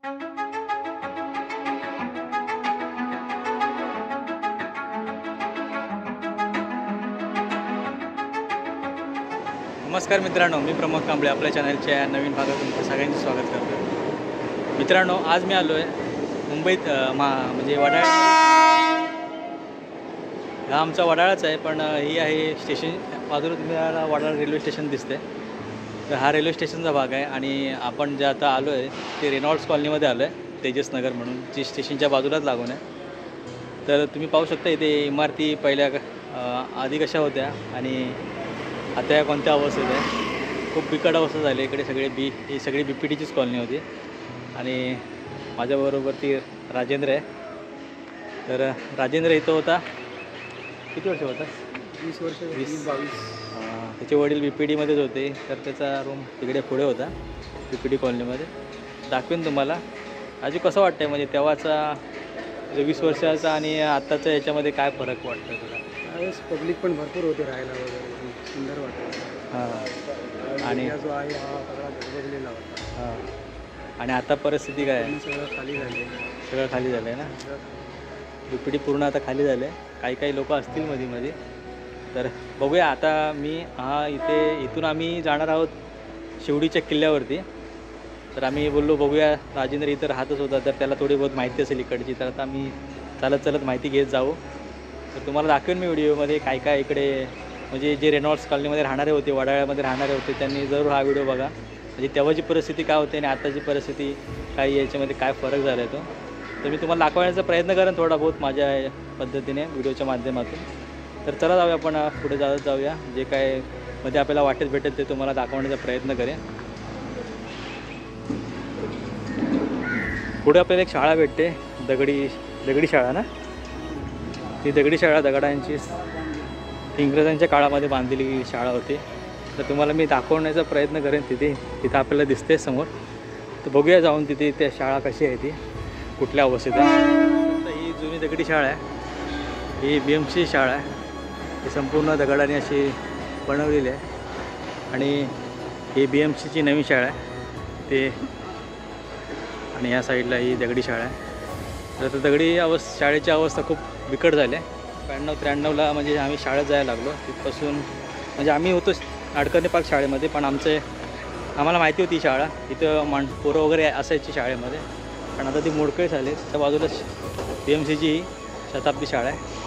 नमस्कार मित्रांनो, मी प्रमोद कांबळे आपल्या चॅनलच्या नवीन भागात तुमचं सगळ्यांचं स्वागत करतो। मित्रांनो, आज मी आलो आहे मुंबईत म्हणजे वडाळ। हा आमचा वडाळाच आहे, पण ही आहे स्टेशन बाजूला तुम्हाला वडाळ रेल्वे स्टेशन दिसते। तर हा रेल्वे स्टेशनचा भाग आहे आणि आपण जे आता आलो आहे ते रेनॉल्ड्स कॉलनीमध्ये आलो आहे, तेजस नगर म्हणून, जी स्टेशनच्या बाजूलाच लागून आहे। तर तुम्ही पाहू शकता इथे इमारती पहिल्या आधी कशा होत्या आणि आता या कोणत्या अवस्थेत आहे। खूप बिकट अवस्था झाली इकडे। ही सगळी BPTचीच कॉलनी होती आणि माझ्याबरोबर ती राजेंद्र आहे। तर राजेंद्र इथं होता किती वर्ष होता? 20 वर्ष, 20-22। त्याचे वडील BPTमध्येच होते, तर त्याचा रूम तिकडे पुढे होता BPT कॉलनीमध्ये। दाखवेन तुम्हाला। अजून कसं वाटतं म्हणजे तेव्हाचा 20 वर्षाचा आणि आत्ताच्या याच्यामध्ये काय फरक वाटतं तुला? त्यावेळेस पब्लिक पण भरपूर होते राहायला वगैरे, सुंदर वाटतं। हां, आणि जो आहे हा सगळा गजबजलेला होता। हां, आणि आता परिस्थिती काय आहे? सगळं खाली झाले, सगळं खाली झालं आहे ना? BPT पूर्ण आता खाली झालं आहे। काही लोक असतील मध्ये तर बघूया। आता मी इथून आम्ही जाणार आहोत शिवडीच्या किल्ल्यावरती। तर आम्ही बोललो बघूया, राजेंद्र इथं राहतच होता तर त्याला थोडी बहुत माहिती असेल इकडची, तर आता आम्ही चालत माहिती घेत जाऊ। तर तुम्हाला दाखवेन मी व्हिडिओमध्ये काय इकडे, म्हणजे जे रेनॉल्ड्स कॉलनीमध्ये राहणारे होते, वडाळ्यामध्ये राहणारे होते, त्यांनी जरूर हा व्हिडिओ बघा। म्हणजे तेव्हाची परिस्थिती काय होते आणि आताची परिस्थिती काय, याच्यामध्ये काय फरक झाला आहे तो तर मी तुम्हाला दाखवण्याचा प्रयत्न करेन थोडा बहुत माझ्या पद्धतीने व्हिडिओच्या माध्यमातून। तर चला जाऊया, आपण पुढे जाऊया। जे काय मध्ये आपल्याला वाटेत भेटेल ते तुम्हाला दाखवण्याचा प्रयत्न करेन। पुढे आपल्याला एक शाळा भेटते, दगडी शाळा ना? ती दगडी शाळा दगडांची इंग्रजांच्या काळामध्ये बांधलेली शाळा होती। तर तुम्हाला मी दाखवण्याचा प्रयत्न करेन। तिथं आपल्याला दिसते समोर। तर बघूया जाऊन तिथे त्या शाळा कशी आहे, ती कुठल्या अवस्थेत आहे। तर ही जुनी दगडी शाळा आहे, ही BMC शाळा आहे। ही संपूर्ण दगडाने अशी बनवलेली आहे आणि ही BMCची नवीन शाळा आहे ते। आणि या साईडला ही दगडी शाळा आहे। तर दगडी शाळेची अवस्था खूप बिकट झाली आहे। 92-93ला म्हणजे आम्ही शाळेत जायला लागलो तिथपासून, म्हणजे आम्ही होतो आडकर्णी पार्क शाळेमध्ये, पण आम्हाला माहिती होती शाळा इथं पोरं वगैरे असायची शाळेमध्ये, पण आता ती मोडकळी झाली। त्या बाजूला BMCची ही शताब्दी शाळा आहे।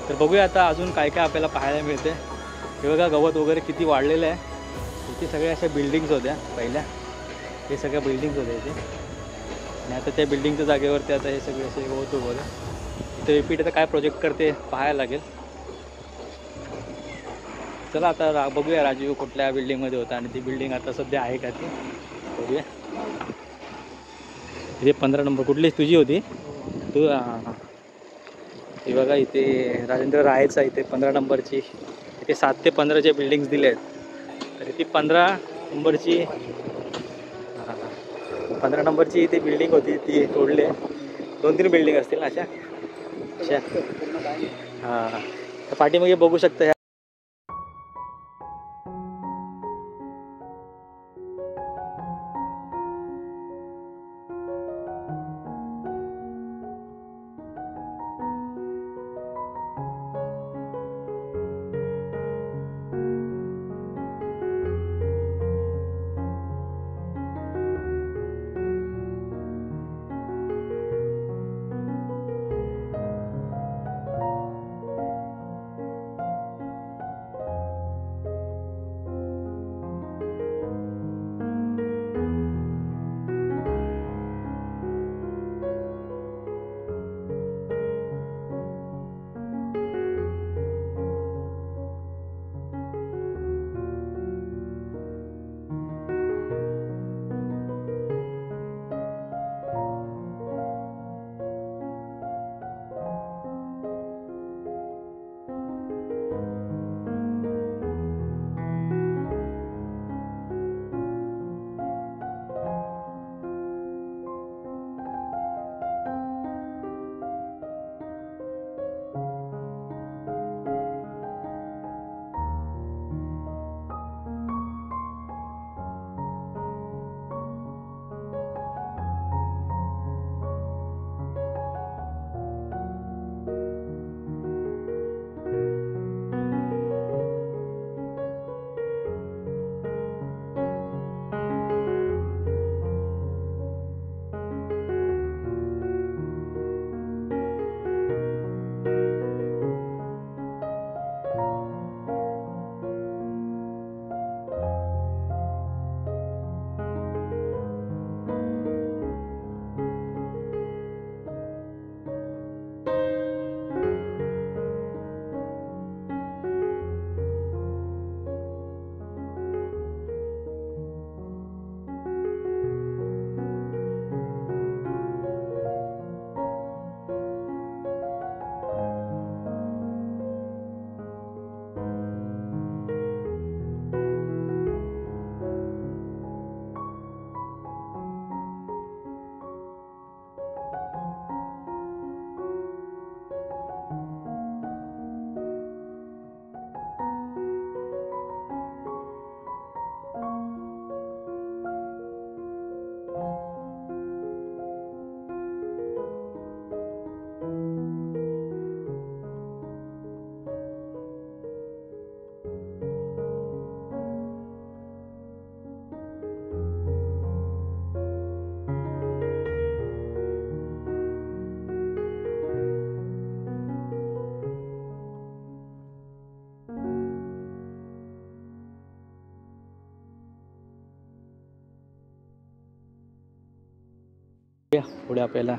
तर बघूया आता अजून काय आपल्याला पाहायला मिळते। हे बघा, गवत वगैरे किती वाढलेलं आहे। इथे सगळ्या अशा बिल्डिंग्स होत्या पहिल्या, हे सगळ्या बिल्डिंग्स होत्या इथे, आणि आता त्या बिल्डिंगच्या जागेवरती आता हे सगळे असे गवत उगवले। इथं BPT आता काय प्रोजेक्ट करते पाहायला लागेल। चला आता बघूया राजीव कुठल्या बिल्डिंगमध्ये होता आणि ती बिल्डिंग आता सध्या आहे का ती बघूया। इथे 15 नंबर कुठली तुझी होती? तू हां, हे बघा इथे राजेंद्र राहायचा इथे 15 नंबरची। इथे 7 ते 15च्या बिल्डिंग्स दिल्या आहेत। तर ती 15 नंबरची 15 नंबरची इथे बिल्डिंग होती, ती तोडले। 2-3 बिल्डिंग असतील ना अशा। हां, तर पाठीमागे बघू शकता। बघूया पुढे आपल्याला.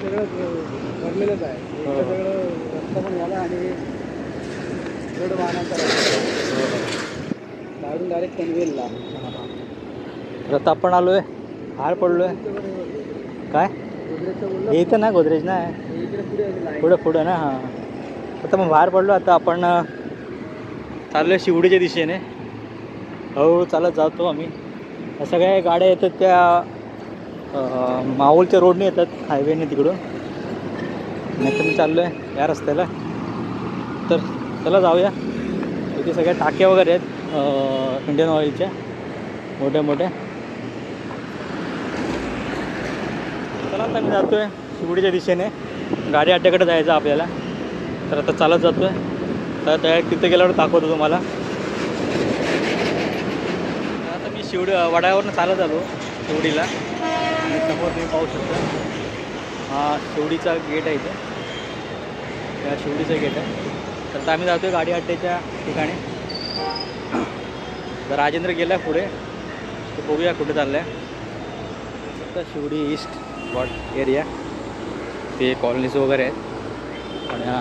भरलेलंच आहे. इकडं सगळं रस्ता पण झाला आणि रोड वाहनांचा काढून डायरेक्ट पनवेलला. तर आता आपण आलोय, बाहेर पडलोय. काय हे इथं ना गोदरेज ना पुढे पुढे ना. हां आता मग बाहेर पडलो. आता आपण चाललोय शिवडीच्या दिशेने. हळूहळू चालत जातो आम्ही. सगळ्या गाड्या येतात त्या माहुलच्या रोडने येतात, हायवेने तिकडून. नाही तर मी चाललो आहे या रस्त्याला. तर चला जाऊया. इथे सगळ्या टाक्या वगैरे आहेत इंडियन ऑइलच्या मोठ्या मोठ्या. चला आता मी जातो आहे शिवडीच्या दिशेने. गाडी अड्ड्याकडे जायचं आपल्याला. तर आता चालत जातो आहे. तर त्या तिथे गेल्यावर दाखवतो तुम्हाला. आता मी वडाळ्यावरनं चालत आलो शिवडीला. आणि समोर तुम्ही पाहू शकता हा शिवडीचा गेट आहे इथे. त्या शिवडीचा गेट आहे. तर आता आम्ही जातो आहे गाडी अड्ड्याच्या ठिकाणी. जर राजेंद्र गेला आहे पुढे तर बघूया कुठे चाललं आहे. आता शिवडी ईस्ट स्पॉट एरिया ते कॉलनीज वगैरे आहेत. आणि हा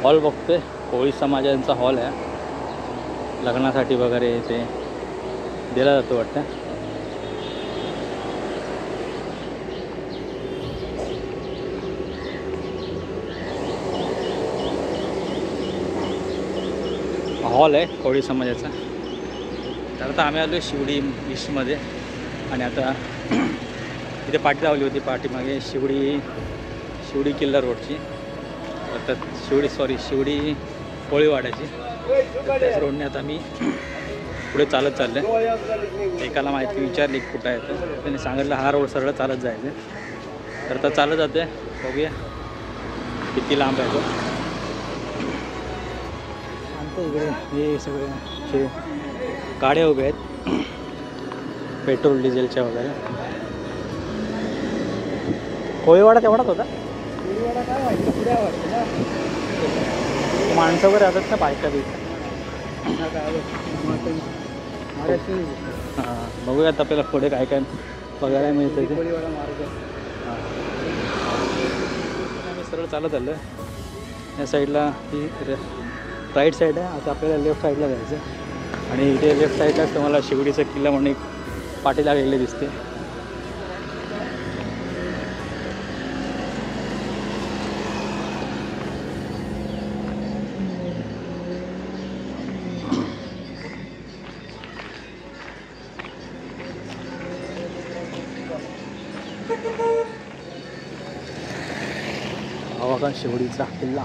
हॉल बघतोय कोळी समाजांचा हॉल आहे. लग्नासाठी वगैरे ते दिला जातो वाटतं. हॉल आहे कोळी समाजाचा. तर आता आम्ही आलो आहे शिवडी ईस्टमध्ये. आणि आता इथे पाठी लावली होती पाठीमागे शिवडी किल्ला रोडची. आता शिवडी कोळीवाड्याची. त्याच रोडने आता मी पुढे चालत चाललं. एकाला माहिती विचारली कुठं आहे तर त्याने सांगितलं हा रोड सरळ चालत जायचं. तर आता चालत जाते, बघूया किती लांब आहे तो. आमच्या इकडे हे सगळे गाड्या उभ्या आहेत पेट्रोल डिझेलच्या वगैरे. कोळीवाडा तेवढाच होता. कोळीवाडा काय माहिती पुढे वाटतं ना. माणसं वगैरे राहतात ना बायका बिका. हां बघूयात आपल्याला पुढे काय काय बघायला मिळतं ते. कोळीवाडा मार्ग. आम्ही सरळ चालत आलं. या साईडला ही राईट साईड आहे. आता आपल्याला लेफ्ट साईडला जायचं आणि इथे लेफ्ट साईडलाच तुम्हाला शिवडीचा किल्ला म्हणून एक पाटी लागलेली दिसते. हवा शिवडीचा किल्ला,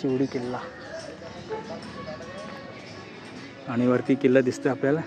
शिवडी किल्ला आणि वरती किल्ला दिसतोय आपल्याला.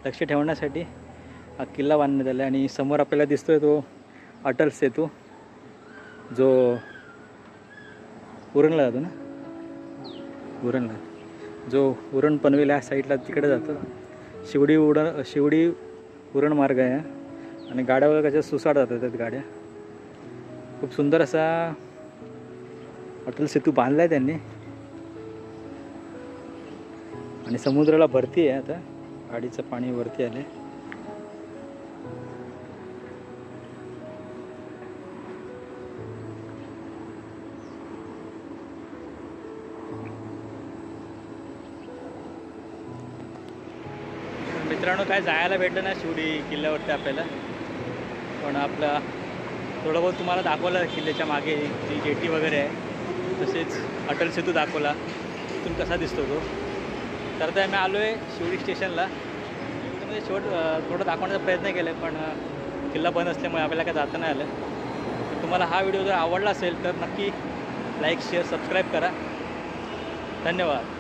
लक्ष ठेवण्यासाठी हा किल्ला बांधण्यात आला आणि समोर आपल्याला दिसतोय तो अटल सेतू जो उरणला जातो ना. उरणला जो उरण पनवेल या साईडला तिकडे जातो. शिवडी उरण मार्ग आहे आणि गाड्या वगैरे कशा सुसाट जातात त्यात गाड्या. खूप सुंदर असा अटल सेतू बांधला आहे त्यांनी आणि समुद्राला भरती आहे. आता गाडीचं पाणी वरती आले. मित्रांनो काय जायला भेटलं ना शिवडी किल्ल्यावरती आपल्याला, पण आपलं थोडं बहुत तुम्हाला दाखवलं किल्ल्याच्या मागे जी जेटी वगैरे आहे, तसेच अटल सेतू दाखवला तिथून कसा दिसतो तो. तर आता आम्ही आलो आहे शिवडी स्टेशनला. म्हणजे थोडं दाखवण्याचा प्रयत्न केला आहे, पण किल्ला बंद असल्यामुळे आपल्याला काय जाता नाही आलं. तर तुम्हाला हा व्हिडिओ जर आवडला असेल तर नक्की लाईक शेअर सबस्क्राईब करा. धन्यवाद.